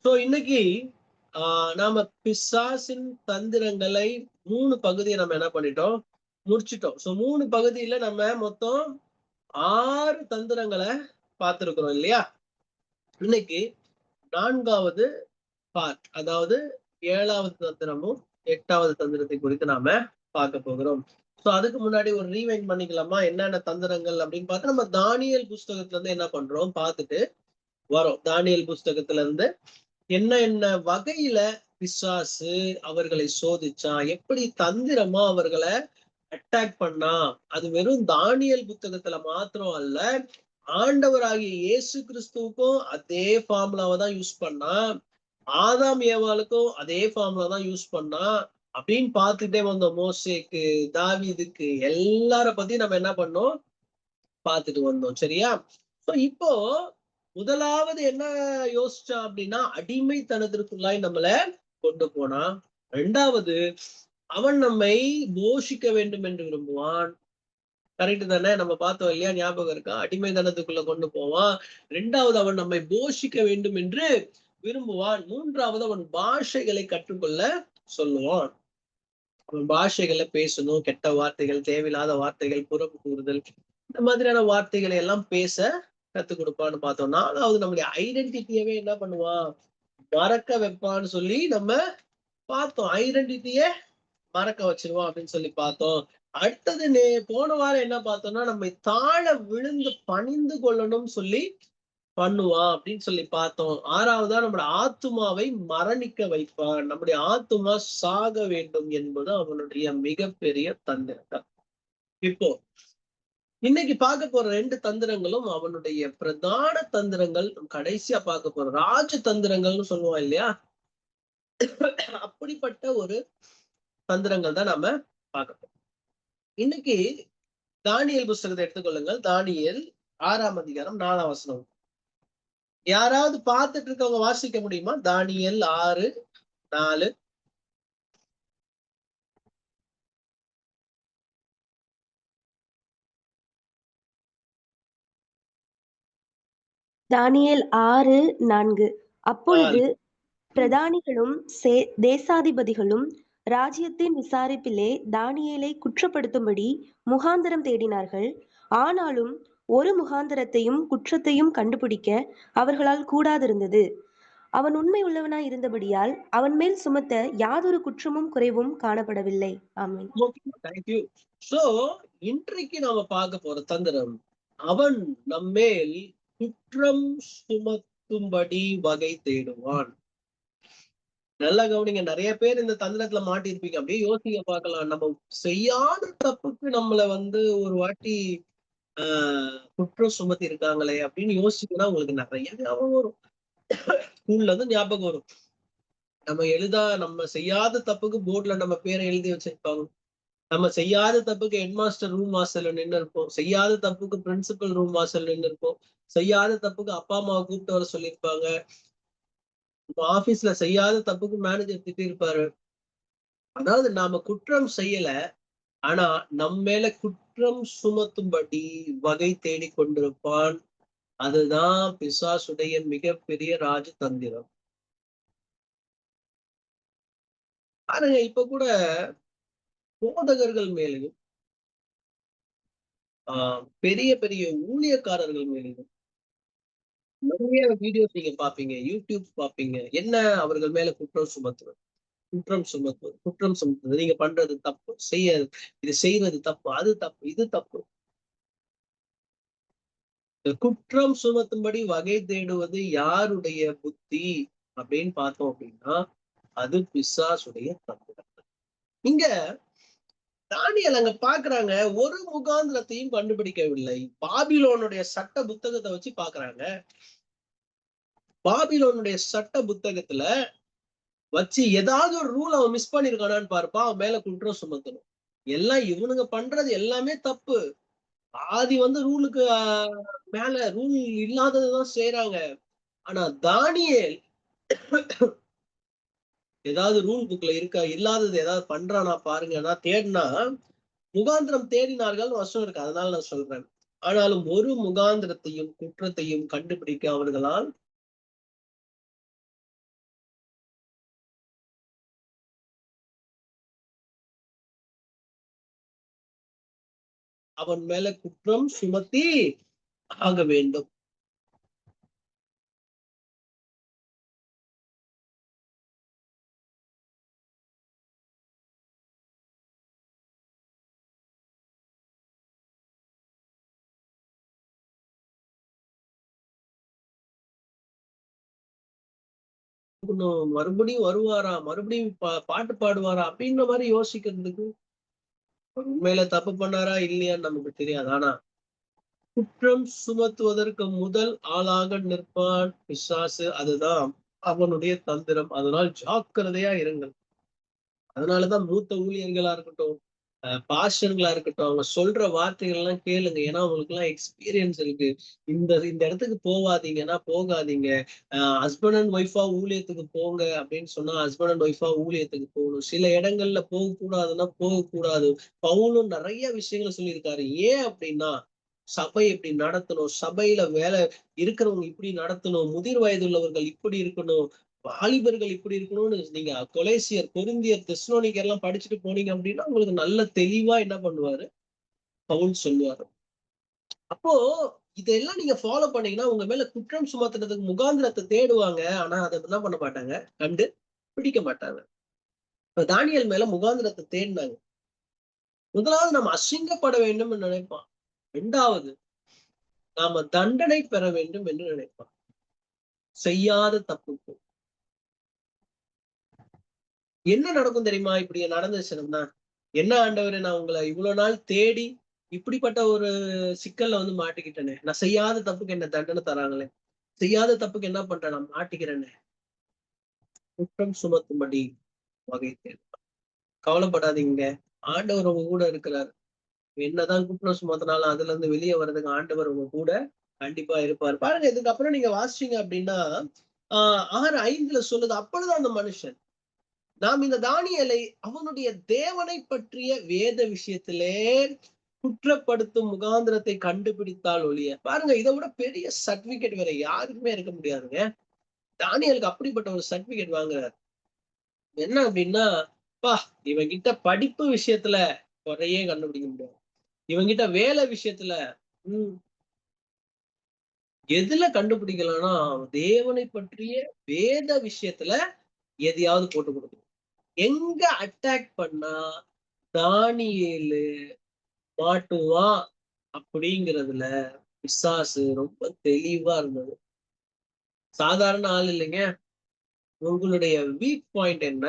So இன்னைக்கு நாம பிசாசின் தந்திரங்களை 3 பகுதியை நம்ம என்ன பண்ணிட்டோம், முடிச்சிட்டோம். சோ 3 பகுதியில நம்ம மொத்தம் 6 தந்திரங்களை பார்த்திருக்கிறோம் இல்லையா? இன்னைக்கு 4வது பார்ட், அதாவது 7வது தந்திரமும் 8வது தந்திரத்தை குறித்து நாம பார்க்க போகிறோம். சோ அதுக்கு முன்னாடி ஒரு ரீவைண்ட் பண்ணிக்கலாமா? என்னென்ன தந்திரங்கள் அப்படின்னு பார்த்தா, நம்ம தானியேல் புஸ்தகத்துல இருந்து என்ன பண்றோம் பார்த்துட்டு வரோம். தானியேல் புஸ்தகத்துல இருந்து என்ன என்ன வகையில பிசாசு அவர்களை சோதிச்சான், எப்படி தந்திரமா அவர்களை அட்டாக் பண்ணா. அது வெறும் தானியேல் புத்தகத்துல மாத்திரம் அல்ல, ஆண்டவராகிய இயேசு கிறிஸ்துவுக்கும் அதே ஃபார்முலாவை தான் யூஸ் பண்ணா, ஆதாம் ஏவாளுக்கும் அதே ஃபார்முலா தான் யூஸ் பண்ணா அப்படின்னு பார்த்துட்டே வந்தோம். மோசேக்கு, தாவீதுக்கு, எல்லார பத்தி நம்ம என்ன பண்ணோம் பார்த்துட்டு வந்தோம். சரியா? சோ இப்போ முதலாவது என்ன யோசிச்சான் அப்படின்னா, அடிமைத்தனத்திற்குள்ளாய் நம்மள கொண்டு போனான். 2வது, அவன் நம்மை போஷிக்க வேண்டும் என்று விரும்புவான். கரெக்ட் தானே? நம்ம பார்த்தோம் இல்லையா? ஞாபகம் இருக்கா? அடிமைத்தனத்துக்குள்ள கொண்டு போவான். 2வது, அவன் நம்மை போஷிக்க வேண்டும் என்று விரும்புவான். 3வது, அவன் பாஷைகளை கற்றுக்கொள்ள சொல்லுவான். அவன் பாஷைகளை பேசணும், கெட்ட வார்த்தைகள், தேவையில்லாத வார்த்தைகள், புறம் கூறுதல், இந்த மாதிரியான வார்த்தைகளை எல்லாம் பேச கத்துக் கொடுப்பான்னு பார்த்தோம். 4வது, நம்முடைய ஐடென்டிட்டியவே என்ன பண்ணுவான், மறக்க வைப்பான்னு சொல்லி நம்ம பார்த்தோம். ஐடென்டிட்டிய மறக்க வச்சிருவான் அப்படின்னு சொல்லி பார்த்தோம். அடுத்தது போன வாரம் என்ன பார்த்தோம்னா, நம்மை தாழ விழுந்து பணிந்து கொள்ளணும்னு சொல்லி பண்ணுவான் அப்படின்னு சொல்லி பார்த்தோம். 6வதா நம்முடைய ஆத்துமாவை மரணிக்க வைப்பான். நம்முடைய ஆத்துமா சாக வேண்டும் என்பது அவனுடைய மிகப்பெரிய தந்திரம். இப்போ இன்னைக்கு பார்க்க போற 2 தந்திரங்களும் அவனுடைய பிரதான தந்திரங்கள். கடைசியா பார்க்க போற ராஜ தந்திரங்கள்னு சொல்லுவோம் இல்லையா? அப்படிப்பட்ட ஒரு தந்திரங்கள் தான் நாம பார்க்க போறோம். இன்னைக்கு தானியேல் புஸ்தகத்தை எடுத்துக்கொள்ளுங்கள். தானியேல் 6ஆம் அதிகாரம் 4ஆம் வசனம். யாராவது பார்த்துட்டு இருக்கவங்க வாசிக்க முடியுமா? தானியேல் 6:4. தானியேல் 6:4. அப்பொழுது 4. பிரதானிகளும் தேசாதிபதிகளும் ராஜ்யத்தின் விசாரிப்பிலே தானியேலை குற்றப்படுத்தும்படி முகாந்தரம் தேடினார்கள். ஆனாலும் ஒரு முகாந்தரத்தையும் குற்றத்தையும் கண்டுபிடிக்க அவர்களால் கூடாதிருந்தது. அவன் உண்மை உள்ளவனாய் இருந்தபடியால் அவன் மேல் சுமத்த யாதொரு குற்றமும் குறைவும் காணப்படவில்லை. ஆமென். தேங்க்யூ. சோ இன்றைக்கு நாம பார்க்க போற தந்திரம், அவன் நம்மேல் குற்றம் சுமத்தும்படி வகை தேடுவான். நல்லா கவனிங்க. நிறைய பேர் இந்த தந்திரத்துல மாட்டிருப்பீங்க. அப்படியே யோசிக்க பார்க்கலாம். நம்ம செய்யாத தப்புக்கு நம்மள ஒரு வாட்டி குற்றம் சுமத்தி இருக்காங்களே அப்படின்னு யோசிச்சுன்னா உங்களுக்கு நிறைய ஞாபகம் வரும். ஸ்கூல்ல இருந்து ஞாபகம் வரும். நம்ம செய்யாத தப்புக்கு போர்ட்ல நம்ம பேரை எழுதி வச்சிருப்பாங்க. நம்ம செய்யாத தப்புக்கு ஹெட் மாஸ்டர் ரூம் வாசல்ல நின்று இருப்போம். செய்யாத தப்புக்கு பிரின்சிபல் ரூம் வாசல்ல நின்று இருப்போம். செய்யாத தப்புக்கு அப்பா அம்மாவை கூப்பிட்டு வர சொல்லியிருப்பாங்க. ஆபீஸ்ல செய்யாத தப்புக்கு மேனேஜர் திட்டிருப்பாரு. அதாவது நாம குற்றம் செய்யல, ஆனா நம்ம மேல குற்றம் சுமத்தும்படி வகை தேடி கொண்டிருப்பான். அதுதான் பிசாசுடைய மிகப்பெரிய ராஜதந்திரம். பாருங்க, இப்ப கூட போதகர்கள் மேலையும் பெரிய பெரிய ஊழியக்காரர்கள் மேலையும் நிறைய வீடியோஸ் நீங்க பாப்பீங்க, யூடியூப் பாப்பீங்க. என்ன அவர்கள் மேல குற்றம் சுமத்துவது, குற்றம் சுமத்துவது, குற்றம் சுமத்துவது. நீங்க பண்றது தப்பு, இது செய்யறது தப்பு, அது தப்பு, இது தப்பு. குற்றம் சுமத்தும்படி வகை தேடுவது யாருடைய புத்தி அப்படின்னு பார்த்தோம் அப்படின்னா, அது பிசாசுடைய தந்திரம். இங்க தானியேல் அங்க பாக்குறாங்க, ஒரு முகாந்திரத்தையும் கண்டுபிடிக்கவில்லை. பாபிலோனுடைய சட்ட புத்தகத்தை வச்சு பாக்குறாங்க. பாபிலோனுடைய சட்ட புத்தகத்துல வச்சு ஏதாவது ஒரு ரூல் அவன் மிஸ் பண்ணிருக்கானான்னு பார்ப்பா, அவன் மேல குற்றம் சுமத்தணும். எல்லாம் இவனுங்க பண்றது எல்லாமே தப்பு. ஆதி ரூலுக்கு மேல ரூல் இல்லாததுதான் செய்யறாங்க. ஆனா தானியேல் ஏதாவது ரூல் புக்ல இருக்கா, இல்லாதது ஏதாவது பண்றானா பாருங்கன்னா தேடினா, முகாந்திரம் தேடினார்கள் வசனம் இருக்கு. அதனால நான் சொல்றேன். ஆனாலும் ஒரு முகாந்திரத்தையும் குற்றத்தையும் கண்டுபிடிக்க அவர்களால் அவன் மேல குற்றம் சுமத்தி ஆக வேண்டும். மறுபடியும் வருவாரா, மறுபடியும் பாட்டு பாடுவாரா அப்படின்ற மாதிரி யோசிக்கிறதுக்கு, உண்மையில தப்பு பண்ணாரா இல்லையான்னு நமக்கு தெரியாது. ஆனா குற்றம் சுமத்துவதற்கு முதல் ஆளாக நிற்பான் பிசாசு. அதுதான் அவனுடைய தந்திரம். அதனால் ஜாக்கிரதையா இருங்கள். அதனாலதான் மூத்த ஊழியர்களா இருக்கட்டும், பாஸ்டர்களா இருக்கட்டும், அவங்க சொல்ற வார்த்தைகள் எல்லாம் கேளுங்க. ஏன்னா அவங்களுக்கு எல்லாம் எக்ஸ்பீரியன்ஸ் இருக்கு. இந்த இந்த இடத்துக்கு போகாதீங்கன்னா போகாதீங்க. ஹஸ்பண்ட் அண்ட் ஒய்ஃபா ஊழியத்துக்கு போங்க அப்படின்னு சொன்னா ஹஸ்பண்ட் அண்ட் ஒய்ஃபா ஊழியத்துக்கு போகணும். சில இடங்கள்ல போகக்கூடாதுன்னா போகக்கூடாது. பவுலும் நிறைய விஷயங்களை சொல்லியிருக்காரு. ஏன் அப்படின்னா சபை இப்படி நடத்தணும், சபையில வேலை இருக்கிறவங்க இப்படி நடத்தணும், முதிர் வயது உள்ளவர்கள் இப்படி இருக்கணும், வாலிபர்கள் இப்படி இருக்கணும்னு நீங்க கொலேசியர், கொரிந்தியர், தெஸ்ஸலோனிக்கர் எல்லாம் படிச்சுட்டு போனீங்க அப்படின்னா உங்களுக்கு நல்ல தெளிவா என்ன பண்ணுவாரு பவுல் சொல்லுவாரு. அப்போ இதெல்லாம் நீங்க ஃபாலோ பண்ணீங்கன்னா உங்க மேல குற்றம் சுமத்துறதுக்கு முகாந்திரத்தை தேடுவாங்க. ஆனா அதை என்ன பண்ண மாட்டாங்க, கண்டு பிடிக்க மாட்டாங்க. இப்ப தானியேல் மேல முகாந்திரத்தை தேடினாங்க. முதலாவது நம்ம அசிங்கப்பட வேண்டும் என்று நினைப்பான். இரண்டாவது நாம தண்டனை பெற வேண்டும் என்று நினைப்பான். செய்யாத தப்புக்கு என்ன நடக்கும் தெரியுமா? இப்படி நடந்துச்சுன்னா, என்ன ஆண்டவரே, நான் உங்களை இவ்வளவு நாள் தேடி இப்படிப்பட்ட ஒரு சிக்கல்ல வந்து மாட்டிக்கிட்டேனே, நான் செய்யாத தப்புக்கு என்ன தண்டனை தராங்களே, செய்யாத தப்புக்கு என்ன பண்றேன், நான் மாட்டிக்கிறேனே, குற்றம் சுமத்தும்படி வகை தேடும். கவலைப்படாதீங்க, ஆண்டவர் உங்க கூட இருக்கிறார். என்னதான் குற்றம் சுமத்தினாலும் அதுல இருந்து வெளியே வர்றதுக்கு ஆண்டவர் உங்க கூட கண்டிப்பா இருப்பார். பாருங்க, இதுக்கப்புறம் நீங்க வாசிச்சீங்க அப்படின்னா 6:5 சொல்லுது, அப்பொழுது அந்த மனுஷன் நாம் இந்த தானியேலை அவனுடைய தேவனை பற்றிய வேத விஷயத்திலே குற்றப்படுத்தும் முகாந்திரத்தை கண்டுபிடித்தால் ஒழிய, பாருங்க, இதை விட பெரிய சர்டிபிகேட் வேற யாருக்குமே இருக்க முடியாதுங்க. தானியேலுக்கு அப்படிப்பட்ட ஒரு சர்டிபிகேட் வாங்குறாரு. என்ன அப்படின்னா, பா, இவன் கிட்ட படிப்பு விஷயத்துல குறையே கண்டுபிடிக்க முடியாது. இவங்கிட்ட வேலை விஷயத்துல உம் எதுல கண்டுபிடிக்கலாம்னா தேவனை பற்றிய வேத விஷயத்துல எதையாவது போட்டு கொடுக்கும். எங்க அட்டாக் பண்ணா தானியேலு மாட்டுவான் அப்படிங்கிறதுல பிசாசு ரொம்ப தெளிவா இருந்தது. சாதாரண ஆள் இல்லைங்க. உங்களுடைய வீக் பாயிண்ட் என்ன,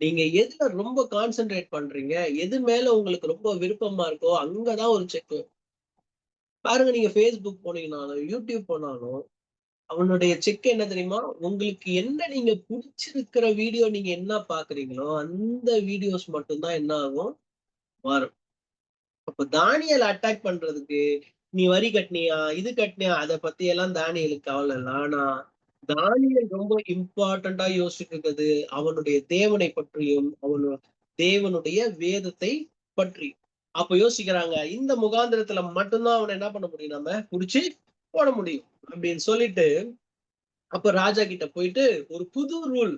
நீங்க எதுல ரொம்ப கான்சென்ட்ரேட் பண்றீங்க, எது மேல உங்களுக்கு ரொம்ப விருப்பமா இருக்கோ அங்கதான் ஒரு செக். பாருங்க, நீங்க ஃபேஸ்புக் போனீங்கனாலும் யூடியூப் போனாலும் அவனுடைய செக் என்ன தெரியுமா? உங்களுக்கு என்ன நீங்க பிடிச்சிருக்கிற வீடியோ நீங்க என்ன பாக்குறீங்களோ அந்த வீடியோஸ் மட்டும்தான் என்ன ஆகும், மாறும். அப்ப தானியல் அட்டாக் பண்றதுக்கு நீ வரி கட்டினியா, இது கட்டினியா, அதை பத்தி எல்லாம் தானியலுக்கு கவலை இல்லை. ஆனா தானியல் ரொம்ப இம்பார்ட்டண்டா யோசிச்சுட்டு இருக்கிறது அவனுடைய தேவனை பற்றியும் தேவனுடைய வேதத்தை பற்றி. அப்ப யோசிக்கிறாங்க, இந்த முகாந்திரத்துல மட்டும்தான் அவனை என்ன பண்ண முடியும், நம்ம புடிச்சு போட முடியும் அப்படின்னு சொல்லிட்டு, அப்ப ராஜா கிட்ட போயிட்டு ஒரு புது ரூல்,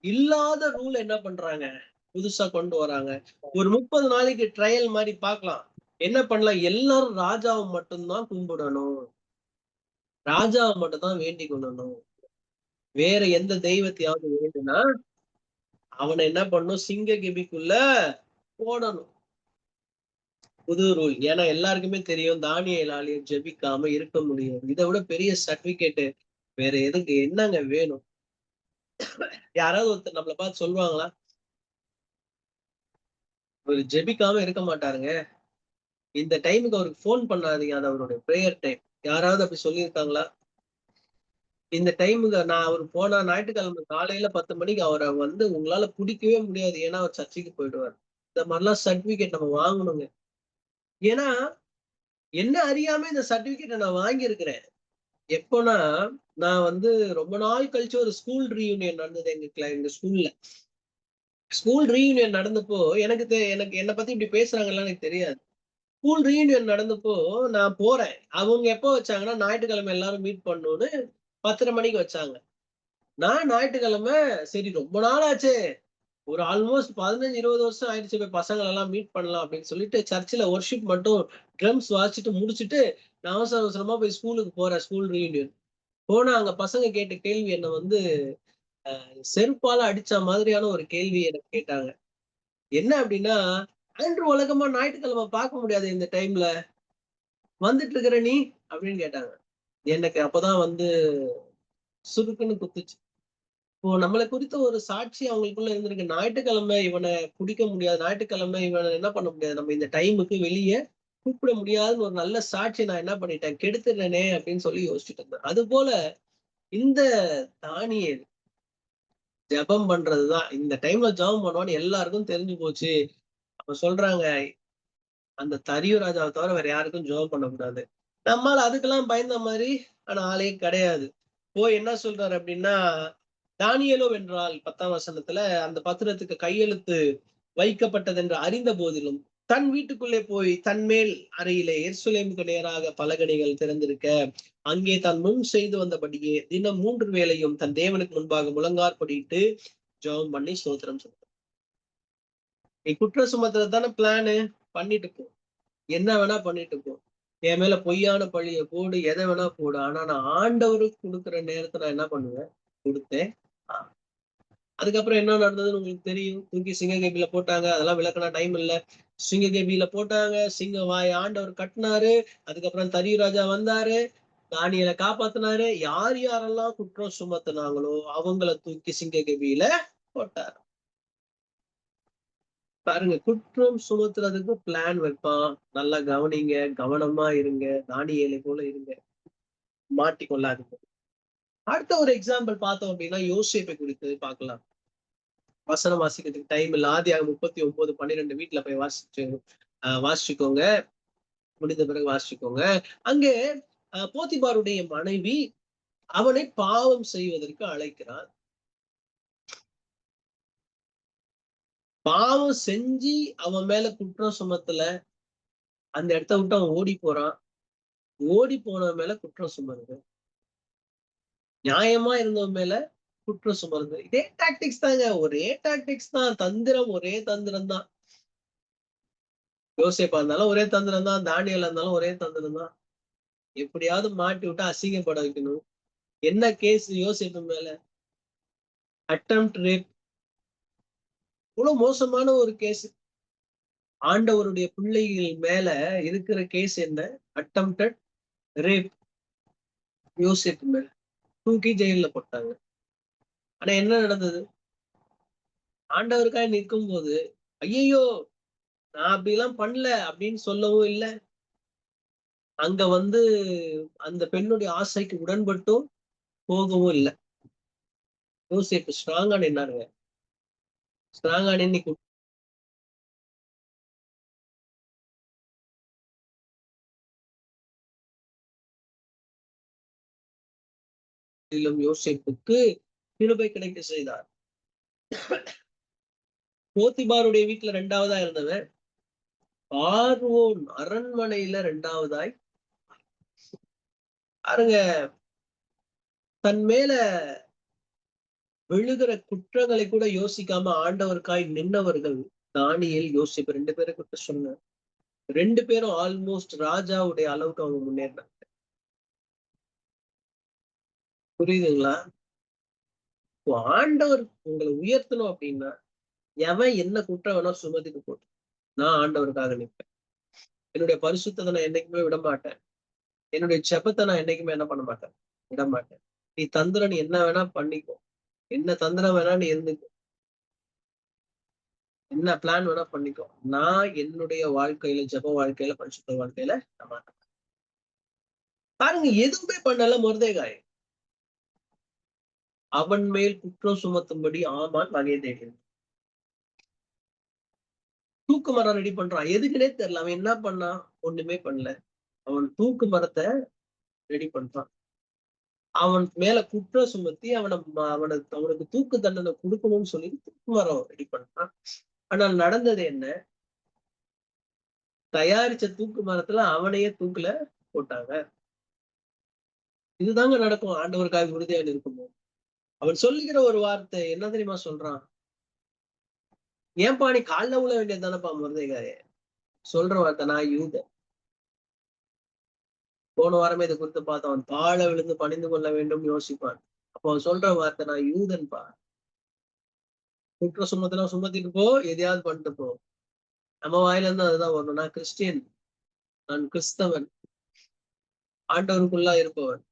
இல்லாத ரூல் என்ன பண்றாங்க, புதுசா கொண்டு வராங்க. ஒரு 30 நாளைக்கு ட்ரையல் மாதிரி பார்க்கலாம். என்ன பண்ணலாம், எல்லாரும் ராஜாவை மட்டும்தான் கும்பிடணும், ராஜாவை மட்டும் தான் வேண்டிக் கொள்ளணும். வேற எந்த தெய்வத்தையாவது வேண்டுனா அவனை என்ன பண்ணும், சிங்க கெபிக்குள்ள போடணும். புது ரூல். ஏன்னா எல்லாருக்குமே தெரியும் தானியேலால ஜெபிக்காம இருக்க முடியும். இதை விட பெரிய சர்டிபிகேட் வேற எதுக்கு என்னங்க வேணும்? யாராவது ஒருத்தர் நம்மளை பார்த்து சொல்லுவாங்களா, ஒரு ஜெபிக்காம இருக்க மாட்டாருங்க, இந்த டைமுக்கு அவருக்கு போன் பண்ணாதீங்க, அது அவருடைய பிரேயர் டைம். யாராவது அப்படி சொல்லியிருக்காங்களா? இந்த டைமுக்கு நான் அவர் போனா ஞாயிற்றுக்கிழமை காலையில 10 மணிக்கு அவரை வந்து உங்களால பிடிக்கவே முடியாது. ஏன்னா அவர் சர்ச்சைக்கு போயிடுவார். இந்த மாதிரிலாம் சர்டிபிகேட் நம்ம வாங்கணுங்க. ஏன்னா என்ன அறியாம இந்த சர்டிபிகேட்டை நான் வாங்கியிருக்கிறேன். எப்போனா, நான் வந்து ரொம்ப நாள் கழிச்சு ஒரு ஸ்கூல் ரீயூனியன் நடந்தது எங்க ஸ்கூல்ல. ஸ்கூல் ரீயூனியன் நடந்தப்போ எனக்கு என்னை பத்தி இப்படி பேசுறாங்கலாம் எனக்கு தெரியாது. ஸ்கூல் ரீயூனியன் நடந்தப்போ நான் போறேன். அவங்க எப்போ வச்சாங்கன்னா ஞாயிற்றுக்கிழமை எல்லாரும் மீட் பண்ணணும்னு 10:30 மணிக்கு வச்சாங்க. நான் ஞாயிற்றுக்கிழமை சரி ரொம்ப நாள் ஆச்சு, ஒரு ஆல்மோஸ்ட் 15-20 வருஷம் ஆயிடுச்சு. போய் பசங்கள எல்லாம் மீட் பண்ணலாம் அப்படின்னு சொல்லிட்டு சர்ச்சில வொர்ஷிப் மட்டும் ட்ரம்ஸ் வாசிச்சுட்டு முடிச்சுட்டு, நான் அவசர அவசரமா போய் ஸ்கூலுக்கு போறேன். School reunion. போனா அங்க பசங்க கேட்ட கேள்வி என்ன வந்து செருப்பால அடிச்ச மாதிரியான ஒரு கேள்வி எனக்கு கேட்டாங்க. என்ன அப்படின்னா, "ஆண்ட்ரூ வழக்கமா ஞாயிற்றுக்கிழமை பார்க்க முடியாதே இந்த டைம்ல. வந்துட்டு இருக்கிற நீ?" அப்படின்னு கேட்டாங்க. எனக்கு அப்பதான் வந்து சுருக்குன்னு குத்துச்சு. இப்போ நம்மள குறித்த ஒரு சாட்சி அவங்களுக்குள்ள இருந்திருக்கு. ஞாயிற்றுக்கிழமை இவன புடிக்க முடியாது. ஞாயிற்றுக்கிழமை இவன என்ன பண்ண முடியாது. நம்ம இந்த டைமுக்கு வெளிய கூப்பிட முடியாதுன்னு ஒரு நல்ல சாட்சிய நான் என்ன பண்ணிட்டேன், கெடுத்துட்டேனே அப்படின்னு சொல்லி யோசிச்சுட்டு இருந்தேன். அதுபோல இந்த தானியேல் ஜெபம் பண்றதுதான். இந்த டைம்ல ஜெபம் பண்ணுவான்னு எல்லாருக்கும் தெரிஞ்சு போச்சு. அப்ப சொல்றாங்க, அந்த தரியு ராஜாவ தவிர வேற யாருக்கும் ஜெபம் பண்ணக்கூடாது. நம்மாள் அதுக்கெல்லாம் பயந்த மாரி ஆனா ஆளே கிடையாது. போய் என்ன சொல்றாரு அப்படின்னா, தானியேலோ வென்றால் 10ஆம் வசனத்துல அந்த பத்திரத்துக்கு கையெழுத்து வைக்கப்பட்டதென்று அறிந்த போதிலும், தன் வீட்டுக்குள்ளே போய் தன் மேல் அறையிலே எருசலேமுக்கு நேராக பலகணிகள் திறந்திருக்க, அங்கே தான் முன் செய்து வந்தபடியே தினம் 3 வேளையும் தன் தேவனுக்கு முன்பாக முழங்காற்படியிட்டு ஜெபம் பண்ணி ஸ்தோத்திரம் சொன்னான். நீ குற்றம் சுமத்துறது தானே பிளானு, பண்ணிட்டு போ. என்ன வேணா பண்ணிட்டு போ. என் மேல பொய்யான பழிய போடு, எத வேணா போடு. ஆனா நான் ஆண்டவருக்கு குடுக்குற நேரத்த நான் என்ன பண்ணுவேன்? குடுத்தேன். ஆ அதுக்கப்புறம் என்ன நடந்ததுன்னு உங்களுக்கு தெரியும். தூக்கி சிங்க கேபில போட்டாங்க. அதெல்லாம் விளக்குனா டைம் இல்ல. சிங்க கேபில போட்டாங்க. சிங்க வாய ஆண்டவர் கட்டுனாரு. அதுக்கப்புறம் தரியு ராஜா வந்தாரு. தானியேல காப்பாத்துனாரு. யார் யாரெல்லாம் குற்றம் சுமத்துனாங்களோ, அவங்கள தூக்கி சிங்க கேபியில போட்டாரு. பாருங்க, குற்றம் சுமத்துறதுக்கு பிளான் வைப்பான். நல்லா கவனிங்க, கவனமா இருங்க. தானியேலை போல இருங்க. மாட்டிக்கொள்ளாதீங்க. அடுத்த ஒரு எக்ஸாம்பிள் பார்த்தோம் அப்படின்னா, யோசேப்பை குறித்து பார்க்கலாம். வசனம் வாசிக்கிறதுக்கு டைம் இல்ல. ஆதியாகமம் 39:12 வீட்ல போய் வாசிச்சுக்கோங்க. முடிந்த பிறகு வாசிச்சுக்கோங்க. அங்கே போத்திபாருடைய மனைவி அவனை பாவம் செய்வதற்கு அழைக்கிறார். பாவம் செஞ்சு அவன் மேல குற்றம் சுமத்தல. அந்த இடத்த விட்டு அவன் ஓடி போறான். ஓடி போனவன் மேல குற்றம் சுமருது. நியாயமா இருந்தவன் மேல குற்றம் சுமருது. இதே டாக்டிக்ஸ் தாங்க. ஒரே டாக்டிக்ஸ் தான். தந்திரம் ஒரே தந்திரம் தான். யோசேப்பா இருந்தாலும் ஒரே தந்திரம் தான். தானியேலா இருந்தாலும் ஒரே தந்திரம் தான். எப்படியாவது மாட்டி விட்டு அசிங்கப்பட வைக்கணும். என்ன கேஸ் யோசேப்பு மேல? Attempt rape. இவ்வளவு மோசமான ஒரு கேஸ். ஆண்டவருடைய பிள்ளைகள் மேல இருக்கிற கேஸ் என்ன? Attempted rape. யோசேப்பு மேல தூக்கி ஜெயில்ல போட்டாங்க. ஆனா என்ன நடந்தது? ஆண்டவருக்காய் நிற்கும் போது, ஐயையோ நான் அப்படிலாம் பண்ணல அப்படின்னு சொல்லவும் இல்ல. அங்க வந்து அந்த பெண்ணுடைய ஆசைக்கு உடன்பட்டும் போகவும் இல்ல. யோசேப்பு ஸ்ட்ராங்கா நின்னாருங்க. ஸ்ட்ராங்கா நின்னு யோசேப்புக்கு கிருபை கிடைக்க செய்தார். போத்திபாருடைய வீட்டுல 2வதா இருந்தவன் பார்வோன் அரண்மனையில 2வதாய் பாருங்க. தன் மேல விழுகிற குற்றங்களை கூட யோசிக்காம ஆண்டவருக்காய் நின்னவர்கள் தானியேல், யோசேப்பு 2 பேரை குறித்து சொன்னேன். 2 பேரும் ஆல்மோஸ்ட் ராஜாவுடைய அளவுக்கு அவங்க முன்னேறினாங்க. புரியுதுங்களா? இப்போ ஆண்டவர் உங்களை உயர்த்தணும் அப்படின்னா, எவன் என்ன குற்றம் வேணா சுமத்திட்டு போட்டும். நான் ஆண்டவருக்காக நிற்பேன். என்னுடைய பரிசுத்தத்தை நான் என்னைக்குமே விட மாட்டேன். என்னுடைய ஜெபத்தை நான் என்னைக்குமே என்ன பண்ண மாட்டேன், விட மாட்டேன். நீ தந்திரம் நீ என்ன வேணா பண்ணிக்கோ. என்ன தந்திரம் வேணா நீ இருந்துக்கோ. என்ன பிளான் வேணா பண்ணிக்கோ. நான் என்னுடைய வாழ்க்கையில, ஜெப வாழ்க்கையில, பரிசுத்த வாழ்க்கையில நான் மாட்டேன். பாருங்க, எதுவுமே பண்ணல மொர்தெகாய். அவன் மேல் குற்றம் சுமத்தும்படி ஆமான் வகை தேடினான். தூக்கு மரம் ரெடி பண்றான். எதுக்குன்னே தெரியல. அவன் என்ன பண்ணான்? ஒண்ணுமே பண்ணல. அவன் தூக்கு மரத்தை ரெடி பண்றான். அவன் மேல குற்றம் சுமத்தி அவனுக்கு தூக்கு தண்டனை கொடுக்கணும்னு சொல்லி தூக்கு மரம் ரெடி பண்றான். ஆனால் நடந்தது என்ன? தயாரிச்ச தூக்கு மரத்துல அவனையே தூக்குல போட்டாங்க. இதுதாங்க நடக்கும் ஆண்டவருக்காக உறுதியா இருக்கும்போது. அவன் சொல்லுகிற ஒரு வார்த்தை என்ன தெரியுமா சொல்றான்? ஏன்பா நீ காலில் விழ வேண்டியது தானப்பா மொர்தெகாயே? சொல்ற வார்த்தை, நான் யூதன். போன வாரமே இதை குறித்து பார்த்தோம். அவன் தாழ விழுந்து பணிந்து கொள்ள வேண்டும் யோசிப்பான். அப்போ அவன் சொல்ற வார்த்தை, நான் யூதன்பா. குற்ற சுமத்தலாம் சுமத்திட்டு போ, எதையாவது பண்ணிட்டு போ. நம்ம வாயில இருந்து அதுதான் வரணும். நான் கிறிஸ்டியன், நான் கிறிஸ்தவன், ஆண்டவருக்குள்ளா இருப்பவன்.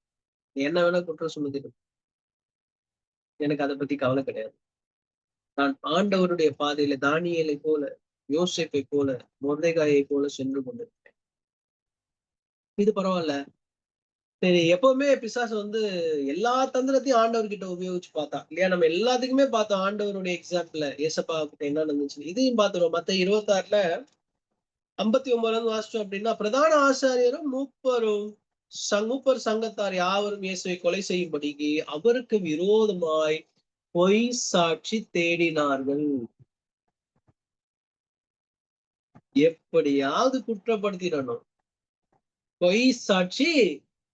என்ன வேணா குற்றம் சுமத்திட்டு போ. எனக்கு அதை பத்தி கவலை கிடையாது. நான் ஆண்டவருடைய பாதையில தானியேலை போல, யோசேப்பை போல, மொர்தெகாயை போல சென்று கொண்டிருக்கேன். இது பரவாயில்ல. சரி, எப்பவுமே பிசாசு எல்லா தந்திரத்தையும் ஆண்டவர்கிட்ட உபயோகிச்சு பார்த்தா இல்லையா? நம்ம எல்லாத்துக்குமே பார்த்தோம் ஆண்டவருடைய எக்ஸாம்பிள். ஏசப்பா கிட்ட என்ன நடந்துச்சு இதையும் பார்த்துருவோம். மத்த 26ல 59 வாசிச்சோம் அப்படின்னா, பிரதான ஆசாரியரும் மூப்பரும் மூப்பர் சங்கத்தார் யாவரும் இயேசுவை கொலை செய்யும்படிக்கு அவருக்கு விரோதமாய் பொய் சாட்சி தேடினார்கள். எப்படியாவது குற்றப்படுத்திடணும். பொய் சாட்சி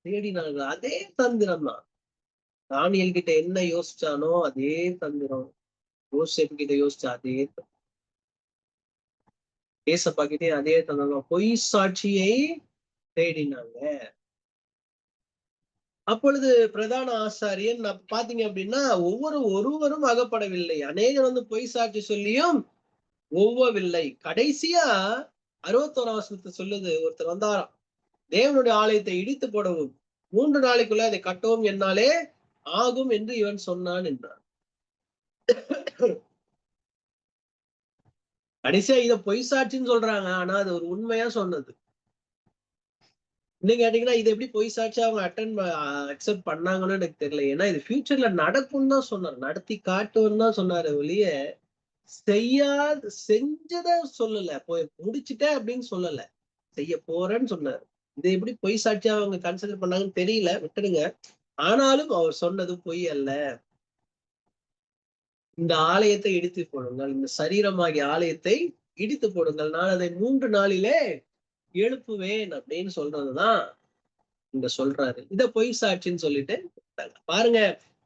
தேடினார்கள். அதே தந்திரம் தான். தானியல் கிட்ட என்ன யோசிச்சானோ அதே தந்திரம் யோசேப்பு கிட்ட யோசிச்சா அதே ஏசப்பா கிட்டே அதே தந்திரம். பொய் சாட்சியை தேடினாங்க. அப்பொழுது பிரதான ஆசாரியன் பாத்தீங்க அப்படின்னா ஒருவரும் அகப்படவில்லை. அநேகர் பொய் சாட்சி சொல்லியும் ஒவ்வவில்லை. கடைசியா 61 வசனத்தை சொல்லுது, ஒருத்தர் வந்தாராம். தேவனுடைய ஆலயத்தை இடித்து போடவும் 3 நாளைக்குள்ள அதை கட்டவும் என்னாலே ஆகும் என்று இவன் சொன்னான் என்றார். கடைசியா இத பொய் சாட்சின்னு சொல்றாங்க. ஆனா அது ஒரு உண்மையா சொன்னது. இன்னும் கேட்டீங்கன்னா இது எப்படி பொய் சாட்சி அவங்க அக்செப்ட் பண்ணாங்கன்னு எனக்கு தெரியல. ஏன்னா இது ஃபியூச்சர்ல நடக்கும்னு தான் சொன்னார். நடத்தி காட்டுன்னு தான் சொன்னாரு ஒழிய செஞ்சத சொல்லல. போய் முடிச்சுட்டேன் அப்படின்னு சொல்லல. செய்ய போறேன்னு சொன்னாரு. இதை எப்படி பொய் சாட்சியா அவங்க கன்சிடர் பண்ணாங்கன்னு தெரியல, விட்டுடுங்க. ஆனாலும் அவர் சொன்னது பொய் அல்ல. இந்த ஆலயத்தை இடித்து போடுங்கள், இந்த சரீரமாகிய ஆலயத்தை இடித்து போடுங்கள், நான் அதை 3 நாளிலே எழுப்புவேன் அப்படின்னு சொல்றதுதான் இங்க சொல்றாரு. இத பொய் சாட்சின்னு சொல்லிட்டு பாருங்க.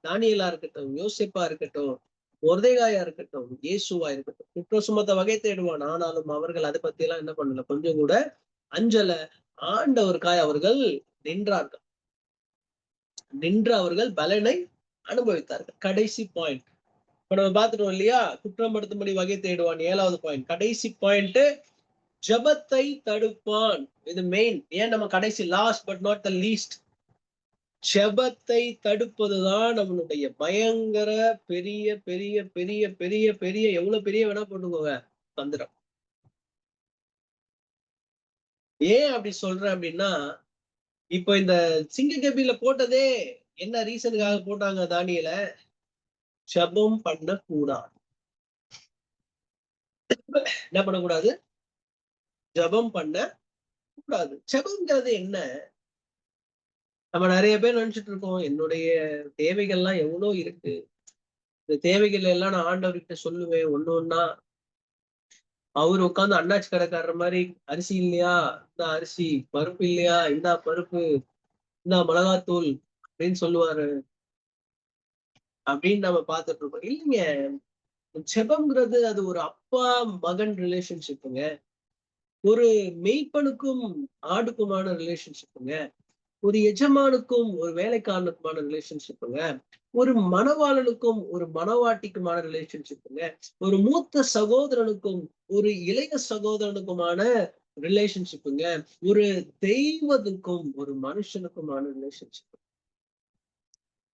தானியேலா இருக்கட்டும், யோசேப்பா இருக்கட்டும், மொர்தெகாயா இருக்கட்டும், இயேசுவா இருக்கட்டும், குற்ற சுமத்த வகை தேடுவான். ஆனாலும் அவர்கள் அதை பத்தி எல்லாம் என்ன பண்ணல, கொஞ்சம் கூட அஞ்சல. ஆண்டவருக்காய் அவர்கள் நின்றார்கள். நின்று அவர்கள் பலனை அனுபவித்தார்கள். கடைசி பாயிண்ட் இப்ப நம்ம பார்த்துட்டோம் இல்லையா? குற்றப்படுத்தும்படி வகை தேடுவான். 7வது பாயிண்ட், கடைசி பாயிண்ட், ஜபத்தை தடுப்பான். இது மெயின். ஏன் நம்ம கடைசி, last but not the least, ஜபத்தை தடுப்பதுதான் நம்மளுடைய பயங்கர பெரிய பெரிய பெரிய பெரிய பெரிய எவ்வளவு பெரிய வேணா போட்டுக்கோங்க தந்திரம். ஏன் அப்படி சொல்றேன் அப்படின்னா, இப்போ இந்த சிங்க கபில போட்டதே என்ன ரீசனுக்காக போட்டாங்க? தானியேல ஜபம் பண்ண கூடாது. என்ன பண்ணக்கூடாது? ஜபம் பண்ண கூடாது. ஜபம்ங்கிறது என்ன? நம்ம நிறைய பேர் நினைச்சிட்டு இருக்கோம், என்னுடைய தேவைகள்லாம் எவ்வளவு இருக்கு, இந்த தேவைகள் எல்லாம் நான் ஆண்டவர்கிட்ட சொல்லுவேன் ஒண்ணு ஒண்ணா. அவரு உட்கார்ந்து அண்ணாச்சி கடைக்காரர் மாதிரி, அரிசி இல்லையா இந்த அரிசி, பருப்பு இல்லையா இந்த பருப்பு, இந்த மிளகாத்தூள் அப்படின்னு சொல்லுவாரு அப்படின்னு நம்ம பார்த்துட்டு இருக்கோம். இல்லைங்க, ஜெபம்ங்கிறது அது ஒரு அப்பா மகன் ரிலேஷன்ஷிப்புங்க. ஒரு மெய்ப்பனுக்கும் ஆடுக்குமான ரிலேஷன்ஷிப்புங்க. ஒரு எஜமானுக்கும் ஒரு வேலைக்காரனுக்குமான ரிலேஷன்ஷிப்புங்க. ஒரு மணவாளனுக்கும் ஒரு மணவாட்டிக்குமான ரிலேஷன்ஷிப்புங்க. ஒரு மூத்த சகோதரனுக்கும் ஒரு இளைய சகோதரனுக்குமான ரிலேஷன்ஷிப்புங்க. ஒரு தெய்வத்துக்கும் ஒரு மனுஷனுக்குமான ரிலேஷன்ஷிப்.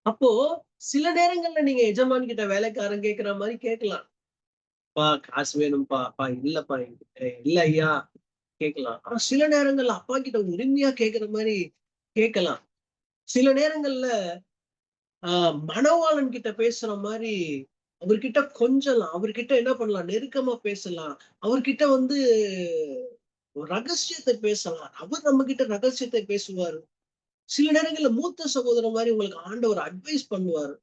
அப்போ சில நேரங்கள்ல நீங்க எஜமான் கிட்ட வேலைக்காரன் கேட்கிற மாதிரி கேட்கலாம். பா காசு வேணும்பா, பா இல்லப்பா என்கிட்ட இல்ல ஐயா கேட்கலாம். ஆனா சில நேரங்கள்ல அப்பா கிட்ட உரிமையா கேட்கிற மாதிரி கேட்கலாம். சில நேரங்கள்ல மணவாளன் கிட்ட பேசுற மாதிரி அவர்கிட்ட கொஞ்சலாம், அவர்கிட்ட என்ன பண்ணலாம், நெருக்கமா பேசலாம். அவர்கிட்ட ஒரு ரகசியத்தை பேசலாம். அவர் நம்ம கிட்ட ரகசியத்தை பேசுவாரு. சில நேரங்கள்ல மூத்த சகோதரன் மாதிரி உங்களுக்கு ஆண்டவர் அட்வைஸ் பண்ணுவாரு.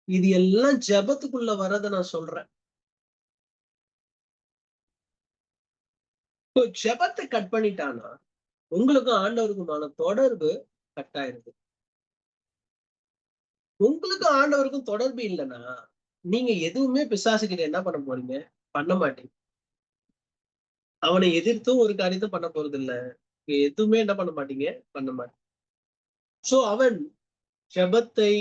இது எல்லாம் ஜெபத்துக்குள்ள வர்றதை நான் சொல்றேன். இப்போ ஜெபத்தை கட் பண்ணிட்டானா உங்களுக்கும் ஆண்டவருக்குமான தொடர்பு கட் ஆயிருது. உங்களுக்கு ஆண்டவருக்கும் தொடர்பு இல்லைன்னா நீங்க எதுவுமே பிசாசுகிட்ட என்ன பண்ண போறீங்க? பண்ண மாட்டீங்க. அவனை எதிர்த்தும் ஒரு காரியத்தை பண்ண போறது இல்ல. எதுவுமே என்ன பண்ண மாட்டீங்க, பண்ண மாட்டீங்க. சோ அவன் ஜெபத்தை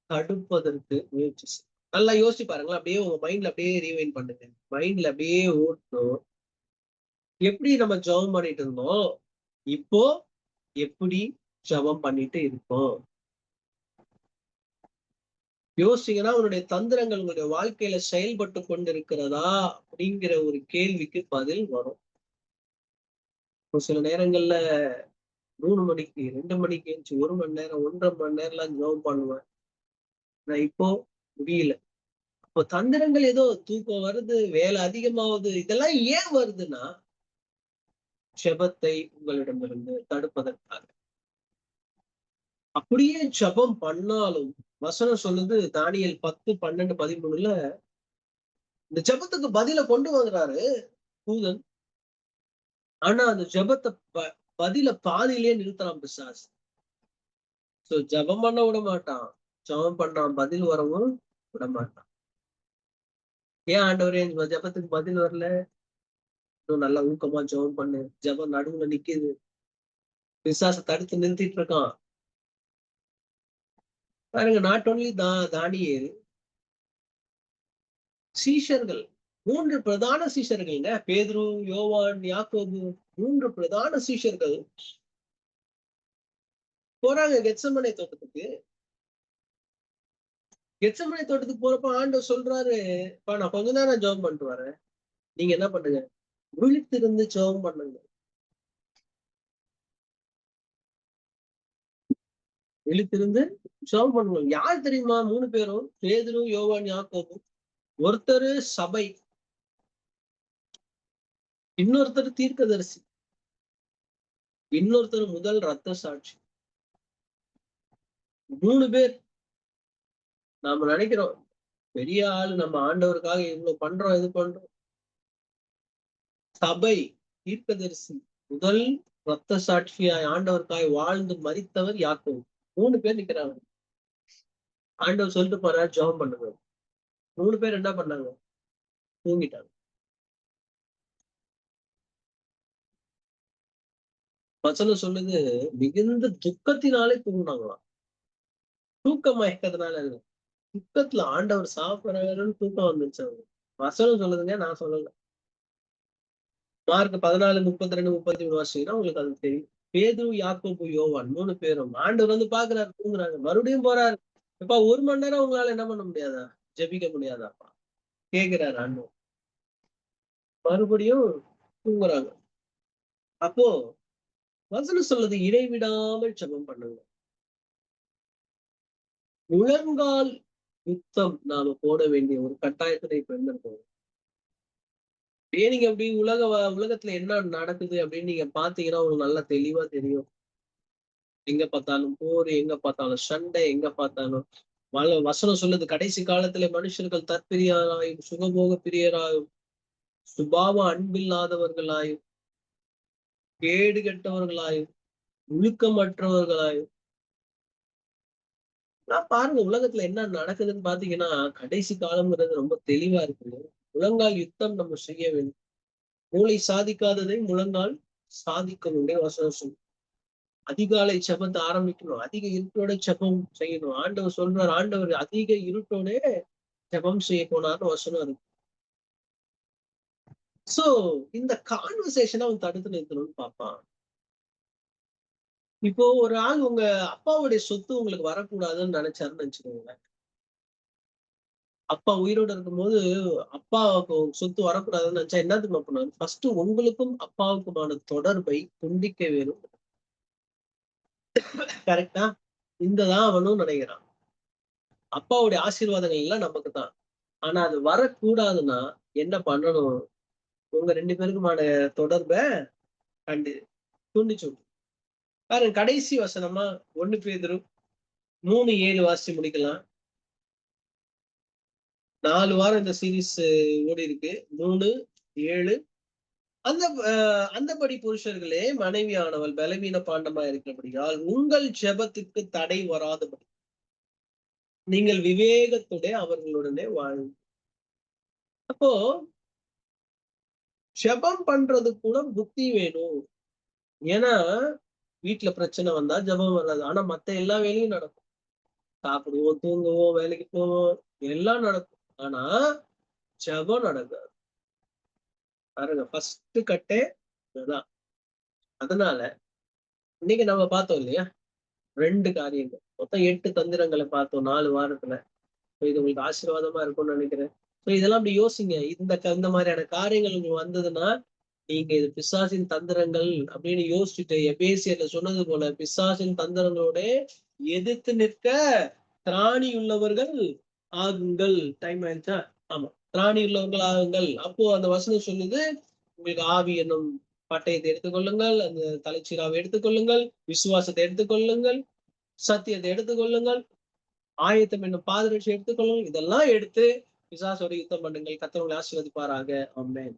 தடுப்பதற்கு முயற்சி செய். நல்லா யோசிச்சு பாருங்களேன். அப்படியே உங்க மைண்ட்ல அப்படியே ரீவைண்ட் பண்ணுங்க. மைண்ட்ல அப்படியே ஓட்டணும். எப்படி நம்ம ஜெபம் பண்ணிட்டு இருந்தோம், இப்போ எப்படி ஜெபம் பண்ணிட்டு இருக்கோம். யோசிச்சீங்கன்னா உங்களுடைய தந்திரங்கள் உங்களுடைய வாழ்க்கையில செயல்பட்டு கொண்டிருக்கிறதா அப்படிங்கிற ஒரு கேள்விக்கு பதில் வரும். ஒரு சில நேரங்கள்ல 3 மணிக்கு 2 மணிக்கு எந்திச்சு 1 மணி நேரம் 1.5 மணி நேரம்லாம் ஜெபம் பண்ணுவேன். நான் இப்போ முடியல. இப்போ தந்திரங்கள் ஏதோ தூக்கம் வருது, வேலை அதிகமாகுது, இதெல்லாம் ஏன் வருதுன்னா ஜெபத்தை உங்களிடமிருந்து தடுப்பதற்காக. அப்படியே ஜெபம் பண்ணாலும் வசனம் சொல்லுது தானியேல் 10, 12, 13ல இந்த ஜெபத்துக்கு பதில கொண்டு வர்றாரு தூதன். ஆனா அந்த ஜெபத்தை பதில பாதியிலேயே நிறுத்தலாம் பிசாசு. சோ ஜெபம் பண்ண விட மாட்டான். ஜெபம் பண்ணான் பதில் வரவும் விட மாட்டான். ஏன் ஆண்டவரே இந்த ஜெபத்துக்கு பதில் வரல? இன்னும் நல்லா ஊக்கமா ஜெபம் பண்ணு. ஜெபம் நடுவுல நிக்குது. பிசாசை தடுத்து நிறுத்திட்டு இருக்கான். பாருங்க, நாட் ஒன்லி தானியேல், சீஷர்கள் 3 பிரதான சீஷர்கள்ங்க. பேதுரு, யோவான், யாக்கோபு 3 பிரதான சீஷர்கள் போறாங்க கெத்செமனே தோட்டத்துக்கு. கெத்செமனே தோட்டத்துக்கு போறப்ப ஆண்டவர் சொல்றாரு, நான் கொஞ்ச நேரம் ஜெபம் பண்ணிட்டு வரேன். நீங்க என்ன பண்ணுங்க, விழித்திருந்து ஜெபம் பண்ணுங்க. விழித்திருந்து ஜெபம் பண்ணுங்க. யார் தெரியுமா 3 பேரும்? பேதுரு, யோவான், யாக்கோபு. ஒருத்தரு சபை, இன்னொருத்தர் தீர்க்கதரிசி, இன்னொருத்தர் முதல் ரத்த சாட்சி. 3 பேர். நாம நினைக்கிறோம் பெரிய ஆளு, நம்ம ஆண்டவருக்காக இவ்வளவு பண்றோம், இது பண்றோம். சபை, தீர்க்கதரிசி, முதல் ரத்த சாட்சியாய் ஆண்டவருக்காய் வாழ்ந்து மரித்தவர் யாக்கோபு. 3 பேர் நிக்கிறாங்க. ஆண்டவர் சொல்லிட்டு போறாரு ஜெபம் பண்ணுங்க. 3 பேர் என்ன பண்ணாங்க? தூங்கிட்டாங்க. வசனம் சொல்லுது மிகுந்த துக்கத்தினாலே தூங்கினாங்களாம். தூக்க மயக்கத்தினால இல்ல. துக்கத்துல ஆண்டவர் சாப்பிடுறாருன்னு தூக்கம் வந்துச்சு அவங்க. வசனம் சொல்லுதுங்க, நான் சொல்லல. மார்க் 14, 32, 33 வாசிங்கன்னா உங்களுக்கு அது தெரியும். பேதுரு, யாக்கோபு, யோவான் 3 பேரும் ஆண்டவர் வந்து பாக்குறாரு, தூங்குறாங்க. மறுபடியும் போறாரு. இப்ப 1 மணி நேரம் உங்களால என்ன பண்ண முடியாதா? ஜெபிக்க முடியாதாப்பா? கேக்குறாரு ஆண்டவர். மறுபடியும் தூங்குறாங்க. அப்போ வசனம் சொல்லுது இடைவிடாமல் ஜெபம் பண்ணுங்க. முழங்கால் யுத்தம் நாம போட வேண்டிய ஒரு கட்டாயத்துல இப்ப இருந்திருக்கோம். ஏன் நீங்க அப்படி உலகத்துல என்ன நடக்குது அப்படின்னு நீங்க பாத்தீங்கன்னா உங்களுக்கு நல்லா தெளிவா தெரியும். எங்க பார்த்தாலும் போர், எங்க பார்த்தாலும் சண்டை, எங்க பார்த்தாலும் வசனம் சொல்லுது கடைசி காலத்துல மனுஷர்கள் தற்பிரியராயும் சுகபோக பிரியராயும் சுபாவ அன்பில்லாதவர்களாயும் கேடு கெட்டவர்களாயும் ஒழுக்கமற்றவர்களாயும். நான் பாருங்க உலகத்துல என்ன நடக்குதுன்னு பாத்தீங்கன்னா கடைசி காலம்ங்கிறது ரொம்ப தெளிவா இருக்குது. முழங்கால் யுத்தம் நம்ம செய்ய வேண்டும். மூளை சாதிக்காததை முழங்கால் சாதிக்கணும்னே வசனம் சொல்லு. அதிகாலை ஜெபத்தை ஆரம்பிக்கணும். அதிக இருட்டோட ஜெபம் செய்யணும். ஆண்டவர் சொல்றார், ஆண்டவர் அதிக இருட்டோட ஜெபம் செய்ய போனார்னு வசனம் இருக்கு. சோ இந்த கான்வர்சேஷனை அவன் தடுத்து நிறுத்தணும்னு பார்ப்பான். இப்போ ஒரு ஆள் உங்க அப்பாவுடைய சொத்து உங்களுக்கு வரக்கூடாதுன்னு நினைச்சாருன்னு நினைச்சுக்கோங்க. அப்பா உயிரோட இருக்கும்போது அப்பாவுக்கு சொத்து வரக்கூடாதுன்னு நினைச்சா என்னத்துக்கு பண்ணுவாரு? ஃபர்ஸ்ட் உங்களுக்கும் அப்பாவுக்குமான தொடர்பை துண்டிக்க வேணும். கரெக்டா? இந்ததான் அவனும் நினைக்கிறான். அப்பாவுடைய ஆசீர்வாதங்கள் எல்லாம் நமக்கு தான். ஆனா அது வரக்கூடாதுன்னா என்ன பண்ணணும்? உங்க 2 பேருக்குமான தொடர்பை கண்டு துண்டிச்சு விட்டு. பாருங்க கடைசி வசனமா 1 பேதுரு 3:7 வாசிச்சு முடிக்கலாம். 4 வாரம் இந்த சீரீஸ் ஓடி இருக்கு. 3:7. அந்தபடி புருஷர்களே, மனைவியானவள் பலவீன பாண்டமா இருக்கிறபடியால் உங்கள் ஜெபத்துக்கு தடை வராதபடி நீங்கள் விவேகத்துடைய அவர்களுடனே வாழும். அப்போ ஜெபம் பண்றது கூட புத்தி வேணும். ஏன்னா வீட்டுல பிரச்சனை வந்தா ஜெபம் வராது. ஆனா மத்த எல்லா வேலையும் நடக்கும். சாப்பிடுவோம், தூங்குவோம், வேலைக்கு போவோம், எல்லாம் நடக்கும். ஆனா ஜெபம் நடக்காது. பாருங்க, ஃபர்ஸ்ட் கட்டே இதுதான். அதனால இன்னைக்கு நம்ம பார்த்தோம் இல்லையா? 2 காரியங்கள். மொத்தம் 8 தந்திரங்களை பார்த்தோம் 4 வாரத்துல. இது உங்களுக்கு ஆசீர்வாதமா இருக்கும்னு நினைக்கிறேன். இதெல்லாம் அப்படி யோசிங்க. இந்த மாதிரியான காரியங்கள் உங்களுக்கு வந்ததுன்னா, நீங்க இது பிசாசின் தந்திரங்கள் அப்படின்னு யோசிச்சுட்டு, எபேசியர்ல சொன்னது போல பிசாசின் தந்திரங்களோட எதிர்த்து நிற்க திராணி உள்ளவர்கள் ஆகுங்கள். டைம் ஆயிடுச்சா? ஆமா. திராணி உள்ளவர்கள் ஆகுங்கள். அப்போ அந்த வசனம் சொல்லுது, உங்களுக்கு ஆவி என்னும் பட்டயத்தை எடுத்துக்கொள்ளுங்கள், அந்த தலைச்சீராவை எடுத்துக்கொள்ளுங்கள், விசுவாசத்தை எடுத்துக்கொள்ளுங்கள், சத்தியத்தை எடுத்துக்கொள்ளுங்கள், ஆயத்தம் என்னும் பாதரட்சி எடுத்துக்கொள்ளுங்கள். இதெல்லாம் எடுத்து பிசாசோட யுத்தம் பண்ணுங்கள். கர்த்தர் உங்களை ஆசீர்வதிப்பாராக. ஆமென்.